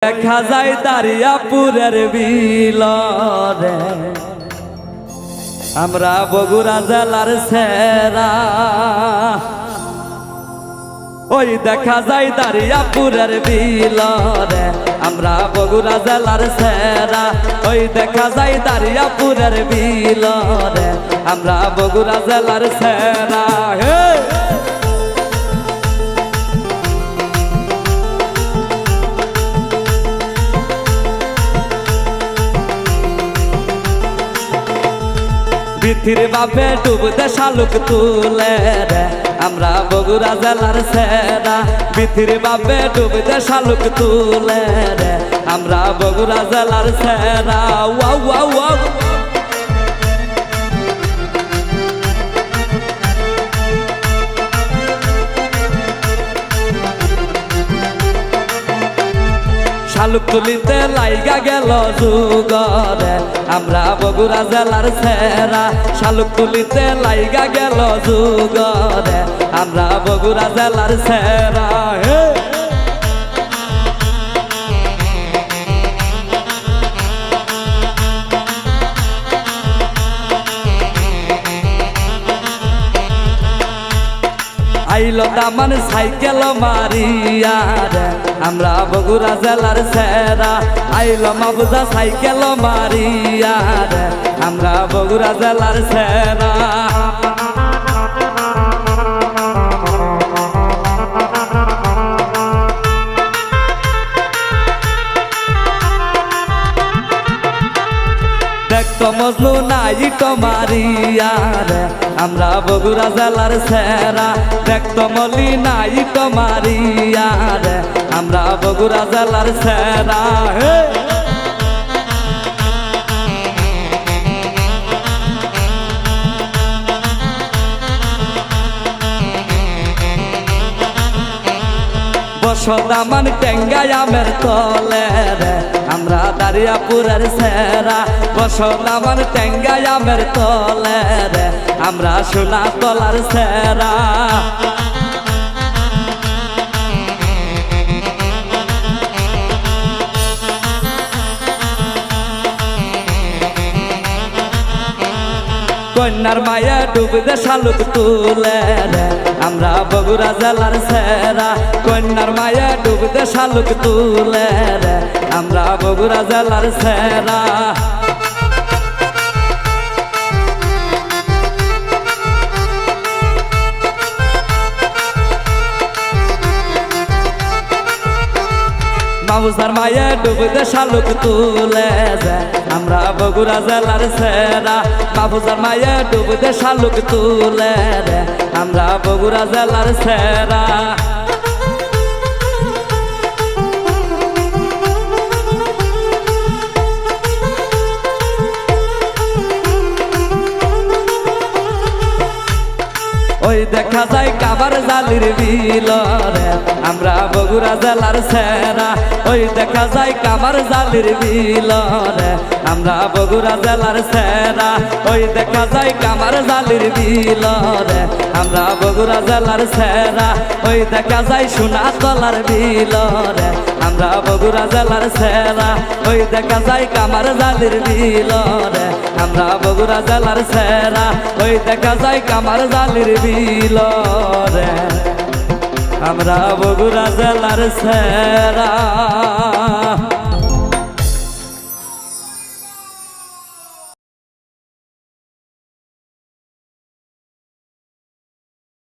দেখা যায় দারিয়াপুরের বিলরে আমরা বগুড়া জেলার সেরা। ওই দেখা যায় দারিয়াপুরের বিলরে আমরা বগুড়া জেলার সেরা। ওই দেখা যায় দারিয়াপুরের বিলরে আমরা বগুড়া জেলার সেরা। হে পৃথিবীর বাপে ডুবতে শালুক তুলে রে আমরা বগুড়া জেলার সেরা। পৃথিবীর বাপে ডুবতে শালুক তুলে রে আমরা বগুড়া জেলার সেরা। ওয়াও ওয়াও ওয়াও শালুক তুলিতে লাইগা গেল যুগরে আমরা বগুড়া জেলার সেরা। শালুক তুলিতে লাইগা গেল যুগরে আমরা বগুড়া জেলার সেরা। হে আইলো দামান সাইকেল মারিয়া রে আমরা বগুড়া জেলার সেরা। আইলো মাবুজা সাইকেল মারিয়া রে আমরা বগুড়া জেলার সেরা। দেখতো মজনু নাই তো মারিয়া রে আমরা বগুড়া জেলার সেরা। দেখতো মলি নাই তো মারিয়া রে আমরা বগুড়া জেলার সেরা। হে বসদামান টেঙ্গাই আমের তলে রে আমরা দারিয়াপুরের সেরা। বসদামান টেঙ্গাই আমের তলে রে আমরা সোনা তলার সেরা। কন্যার মায়া ডুবতে শালুক তুলে রে আমরা বগুড়া জেলার সেরা। কন্যার মায়া ডুবতে শালুক তুলে রে আমরা বগুড়া জেলার সেরা। মাবুজার মায়ে ডুবতে শালুক তুলে রে আমরা বগুড়া জেলার সেরা। মাবুজার মায়ে ডুবতে শালুক তুলে রে আমরা বগুড়া জেলার সেরা। ওই দেখা যায় কাবার জালির বিলরে আমরা বগুড়া জেলার সেরা। ওই দেখা যায় কাবার জালির বিলরে আমরা বগুড়া জেলার সেরা। ওই দেখা যায় কামার জালির বিলরে আমরা বগুড়া জেলার সেরা। ওই দেখা যায় সোনা তলার বিলরে আমরা বগুড়া জেলার সেরা। ওই দেখা যায় কামার জালির বিলরে আমরা বগুড়া জেলার সেরা। ওই দেখা যায় কামার জালির বিলরে আমরা বগুড়া জেলার সেরা।